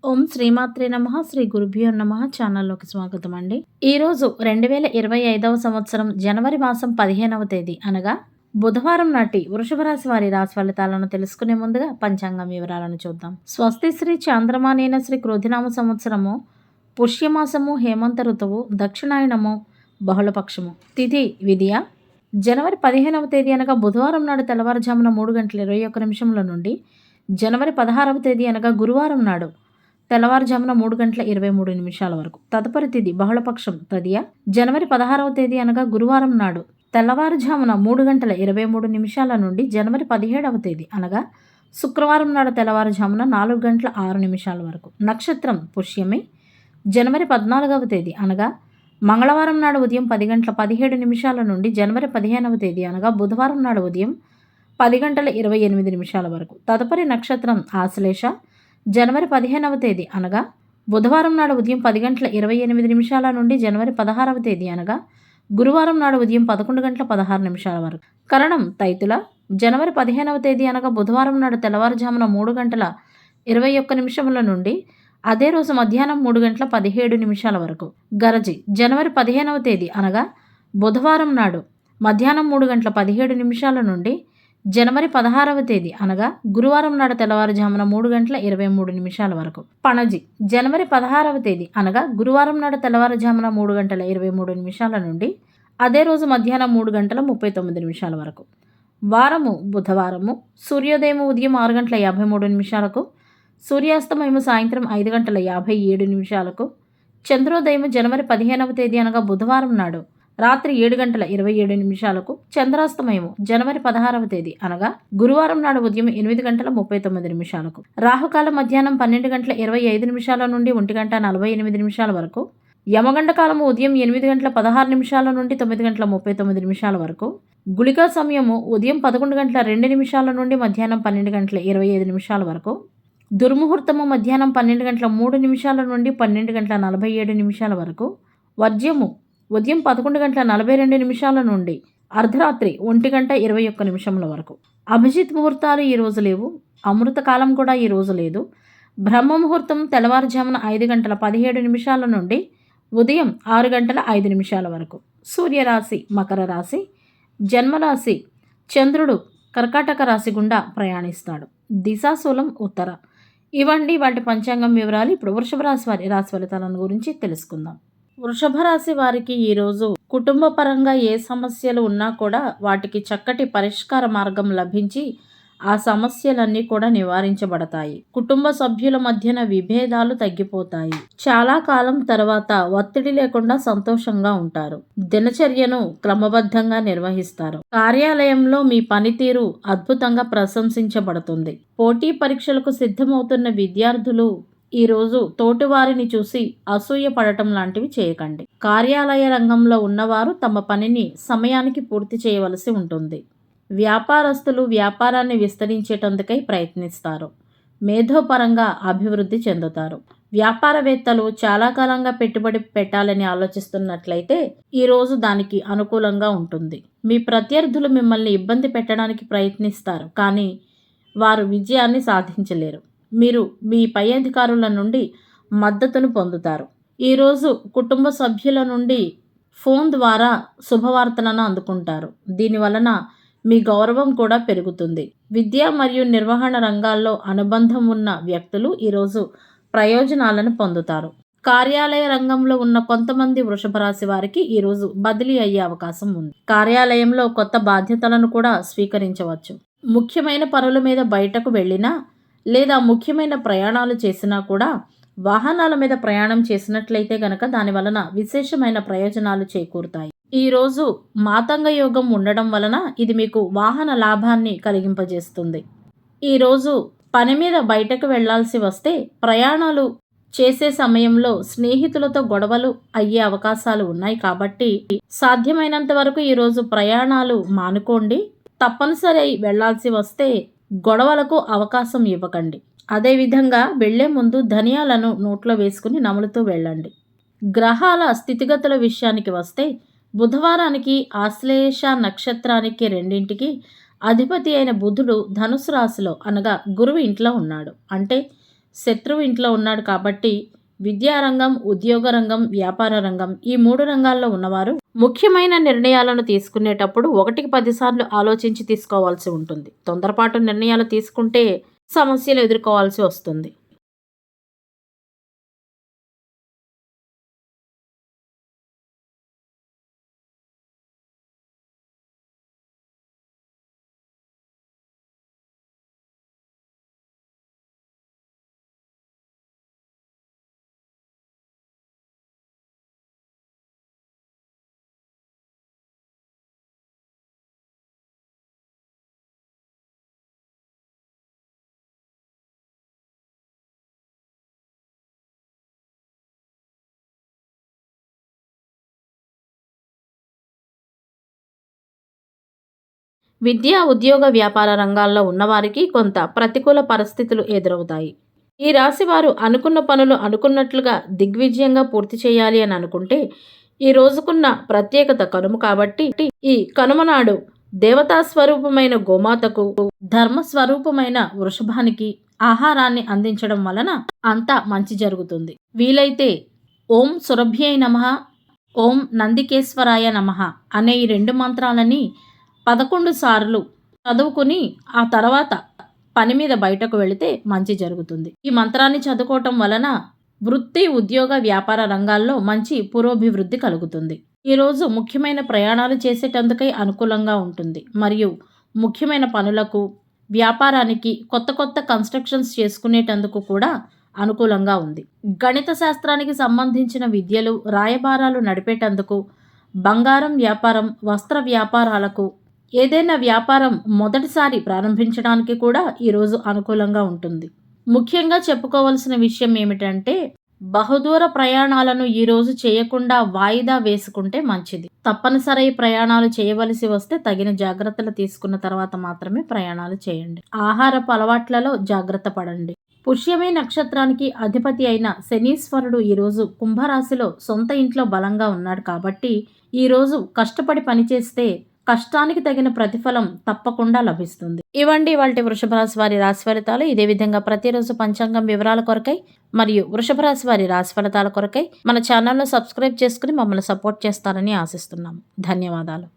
ఓం శ్రీమాత్రే నమః శ్రీ గురుభ్యో నమః ఛానల్లోకి స్వాగతం అండి. ఈరోజు 2025వ సంవత్సరం జనవరి మాసం 15వ తేదీ అనగా బుధవారం నాటి వృషభ రాశి వారి రాశి ఫలితాలను తెలుసుకునే ముందుగా పంచాంగం వివరాలను చూద్దాం. స్వస్తి శ్రీ చాంద్రమానేన శ్రీ క్రోధినామ సంవత్సరము పుష్యమాసము హేమంత ఋతువు దక్షిణాయనము బహుళపక్షము తిథి విధియ జనవరి 15వ తేదీ అనగా బుధవారం నాడు తెల్లవారుజామున 3:21 నుండి జనవరి 16వ తేదీ అనగా గురువారం నాడు తెల్లవారుజామున 3:23 వరకు. తదుపరి తిథి బహుళపక్షం తదియ జనవరి 16వ తేదీ అనగా గురువారం నాడు తెల్లవారుజామున 3:23 నుండి జనవరి 17వ తేదీ అనగా శుక్రవారం నాడు తెల్లవారుజామున 4:06 వరకు. నక్షత్రం పుష్యమి జనవరి 14వ తేదీ అనగా మంగళవారం నాడు ఉదయం 10:17 నుండి జనవరి 15వ తేదీ అనగా బుధవారం నాడు ఉదయం 10:28 వరకు. తదుపరి నక్షత్రం ఆశ్లేష జనవరి 15వ తేదీ అనగా బుధవారం నాడు ఉదయం 10:28 నుండి జనవరి 16వ తేదీ అనగా గురువారం నాడు ఉదయం 11:16 వరకు. కరణం తైతుల జనవరి 15వ తేదీ అనగా బుధవారం నాడు తెల్లవారుజామున 3:21 నుండి అదే రోజు మధ్యాహ్నం 3:17 వరకు. గరజి జనవరి 15వ తేదీ అనగా బుధవారం నాడు మధ్యాహ్నం 3:17 నుండి జనవరి 16వ తేదీ అనగా గురువారం నాడు తెల్లవారుజామున 3:23 వరకు. పణజి జనవరి 16వ తేదీ అనగా గురువారం నాడు తెల్లవారుజామున 3:23 నుండి అదే రోజు మధ్యాహ్నం 3:39 వరకు. వారము బుధవారము సూర్యోదయం ఉదయం 6:53 సూర్యాస్తమయము సాయంత్రం 5:57 చంద్రోదయం జనవరి 15వ తేదీ అనగా బుధవారం నాడు రాత్రి 7:27 చంద్రాస్తమయము జనవరి 16వ తేదీ అనగా గురువారం నాడు ఉదయం 8:39 రాహుకాలం మధ్యాహ్నం 12:25 నుండి 1:48 వరకు. యమగండ కాలము ఉదయం 8:16 నుండి 9:39 వరకు. గుళికా సమయము ఉదయం 11:02 నుండి మధ్యాహ్నం 12:25 వరకు. దుర్ముహూర్తము మధ్యాహ్నం 12:03 నుండి 12:47 వరకు. వర్జ్యము ఉదయం 11:42 నుండి అర్ధరాత్రి 1:21 వరకు. అభిజిత్ ముహూర్తాలు ఈరోజు లేవు. అమృత కాలం కూడా ఈరోజు లేదు. బ్రహ్మ ముహూర్తం తెల్లవారుజామున 5:17 నుండి ఉదయం 6:05 వరకు. సూర్యరాశి మకర రాశి, జన్మరాశి చంద్రుడు కర్కాటక రాశి గుండా ప్రయాణిస్తాడు. దిశాశూలం ఉత్తర. ఇవండి వాటి పంచాంగం వివరాలు. ఇప్పుడు వృషభ రాశి వారి రాశి ఫలితాలను గురించి తెలుసుకుందాం. వృషభ రాశి వారికి ఈరోజు కుటుంబ పరంగా ఏ సమస్యలు ఉన్నా కూడా వాటికి చక్కటి పరిష్కార మార్గం లభించి ఆ సమస్యలన్నీ కూడా నివారించబడతాయి. కుటుంబ సభ్యుల మధ్యన విభేదాలు తగ్గిపోతాయి. చాలా కాలం తర్వాత ఒత్తిడి లేకుండా సంతోషంగా ఉంటారు. దినచర్యను క్రమబద్ధంగా నిర్వహిస్తారు. కార్యాలయంలో మీ పనితీరు అద్భుతంగా ప్రశంసించబడుతుంది. పోటీ పరీక్షలకు సిద్ధమవుతున్న విద్యార్థులు ఈరోజు తోటివారిని చూసి అసూయ పడటం లాంటివి చేయకండి. కార్యాలయ రంగంలో ఉన్నవారు తమ పనిని సమయానికి పూర్తి చేయవలసి ఉంటుంది. వ్యాపారస్తులు వ్యాపారాన్ని విస్తరించేటందుకై ప్రయత్నిస్తారు. మేధోపరంగా అభివృద్ధి చెందుతారు. వ్యాపారవేత్తలు చాలా కాలంగా పెట్టుబడి పెట్టాలని ఆలోచిస్తున్నట్లయితే ఈరోజు దానికి అనుకూలంగా ఉంటుంది. మీ ప్రత్యర్థులు మిమ్మల్ని ఇబ్బంది పెట్టడానికి ప్రయత్నిస్తారు, కానీ వారు విజయాన్ని సాధించలేరు. మీరు మీ పై అధికారుల నుండి మద్దతును పొందుతారు. ఈరోజు కుటుంబ సభ్యుల నుండి ఫోన్ ద్వారా శుభవార్తలను అందుకుంటారు. దీనివలన మీ గౌరవం కూడా పెరుగుతుంది. విద్య మరియు నిర్వహణ రంగాల్లో అనుబంధం ఉన్న వ్యక్తులు ఈరోజు ప్రయోజనాలను పొందుతారు. కార్యాలయ రంగంలో ఉన్న కొంతమంది వృషభ రాశి వారికి ఈరోజు బదిలీ అయ్యే అవకాశం ఉంది. కార్యాలయంలో కొత్త బాధ్యతలను కూడా స్వీకరించవచ్చు. ముఖ్యమైన పనుల మీద బయటకు వెళ్ళినా లేదా ముఖ్యమైన ప్రయాణాలు చేసినా కూడా వాహనాల మీద ప్రయాణం చేసినట్లయితే గనక దాని వలన విశేషమైన ప్రయోజనాలు చేకూరుతాయి. ఈరోజు మాతంగ యోగం ఉండడం వలన ఇది మీకు వాహన లాభాన్ని కలిగింపజేస్తుంది. ఈరోజు పని మీద బయటకు వెళ్లాల్సి వస్తే ప్రయాణాలు చేసే సమయంలో స్నేహితులతో గొడవలు అయ్యే అవకాశాలు ఉన్నాయి. కాబట్టి సాధ్యమైనంత వరకు ఈరోజు ప్రయాణాలు మానుకోండి. తప్పనిసరి వెళ్లాల్సి వస్తే గొడవలకు అవకాశం ఇవ్వకండి. అదేవిధంగా వెళ్లే ముందు ధనియాలను నోట్లో వేసుకుని నములుతూ వెళ్ళండి. గ్రహాల స్థితిగతుల విషయానికి వస్తే బుధవారానికి ఆశ్లేష నక్షత్రానికి రెండింటికి అధిపతి అయిన బుధుడు ధనుసు రాశిలో అనగా గురువు ఇంట్లో ఉన్నాడు. అంటే శత్రువు ఇంట్లో ఉన్నాడు కాబట్టి విద్యారంగం, ఉద్యోగ రంగం, వ్యాపార రంగం ఈ 3 రంగాల్లో ఉన్నవారు ముఖ్యమైన నిర్ణయాలను తీసుకునేటప్పుడు 1కి 10 సార్లు ఆలోచించి తీసుకోవాల్సి ఉంటుంది. తొందరపాటు నిర్ణయాలు తీసుకుంటే సమస్యలు ఎదుర్కోవాల్సి వస్తుంది. విద్య, ఉద్యోగ, వ్యాపార రంగాల్లో ఉన్నవారికి కొంత ప్రతికూల పరిస్థితులు ఎదురవుతాయి. ఈ రాశి వారు అనుకున్న పనులు అనుకున్నట్లుగా దిగ్విజయంగా పూర్తి చేయాలి అని అనుకుంటే ఈ రోజుకున్న ప్రత్యేకత కనుమ కాబట్టి ఈ కనుమ నాడు దేవతా స్వరూపమైన గోమాతకు, ధర్మ స్వరూపమైన వృషభానికి ఆహారాన్ని అందించడం వలన అంతా మంచి జరుగుతుంది. వీలైతే ఓం సురభ్యై నమః, ఓం నందికేశ్వరాయ నమః అనే ఈ 2 మంత్రాలని 11 సార్లు చదువుకుని ఆ తర్వాత పని మీద బయటకు వెళితే మంచి జరుగుతుంది. ఈ మంత్రాన్ని చదువుకోవటం వలన వృత్తి, ఉద్యోగ, వ్యాపార రంగాల్లో మంచి పురోభివృద్ధి కలుగుతుంది. ఈరోజు ముఖ్యమైన ప్రయాణాలు చేసేటందుకై అనుకూలంగా ఉంటుంది మరియు ముఖ్యమైన పనులకు, వ్యాపారానికి, కొత్త కొత్త కన్స్ట్రక్షన్స్ చేసుకునేటందుకు కూడా అనుకూలంగా ఉంది. గణిత శాస్త్రానికి సంబంధించిన విద్యలు, రాయబారాలు నడిపేటందుకు, బంగారం వ్యాపారం, వస్త్ర వ్యాపారాలకు, ఏదైనా వ్యాపారం మొదటిసారి ప్రారంభించడానికి కూడా ఈరోజు అనుకూలంగా ఉంటుంది. ముఖ్యంగా చెప్పుకోవాల్సిన విషయం ఏమిటంటే బహుదూర ప్రయాణాలను ఈరోజు చేయకుండా వాయిదా వేసుకుంటే మంచిది. తప్పనిసరి ప్రయాణాలు చేయవలసి వస్తే తగిన జాగ్రత్తలు తీసుకున్న తర్వాత మాత్రమే ప్రయాణాలు చేయండి. ఆహారపు అలవాట్లలో జాగ్రత్త పడండి. పుష్యమి నక్షత్రానికి అధిపతి అయిన శనీశ్వరుడు ఈరోజు కుంభరాశిలో సొంత ఇంట్లో బలంగా ఉన్నాడు కాబట్టి ఈరోజు కష్టపడి పనిచేస్తే కష్టానికి తగిన ప్రతిఫలం తప్పకుండా లభిస్తుంది. ఇవండి ఇవాల్టి వృషభ రాశి వారి రాశి ఫలితాలు. ఇదే విధంగా ప్రతిరోజు పంచాంగం వివరాల కొరకై మరియు వృషభ రాశి వారి రాశి ఫలితాల కొరకై మన ఛానల్ను సబ్స్క్రైబ్ చేసుకుని మమ్మల్ని సపోర్ట్ చేస్తారని ఆశిస్తున్నాము. ధన్యవాదాలు.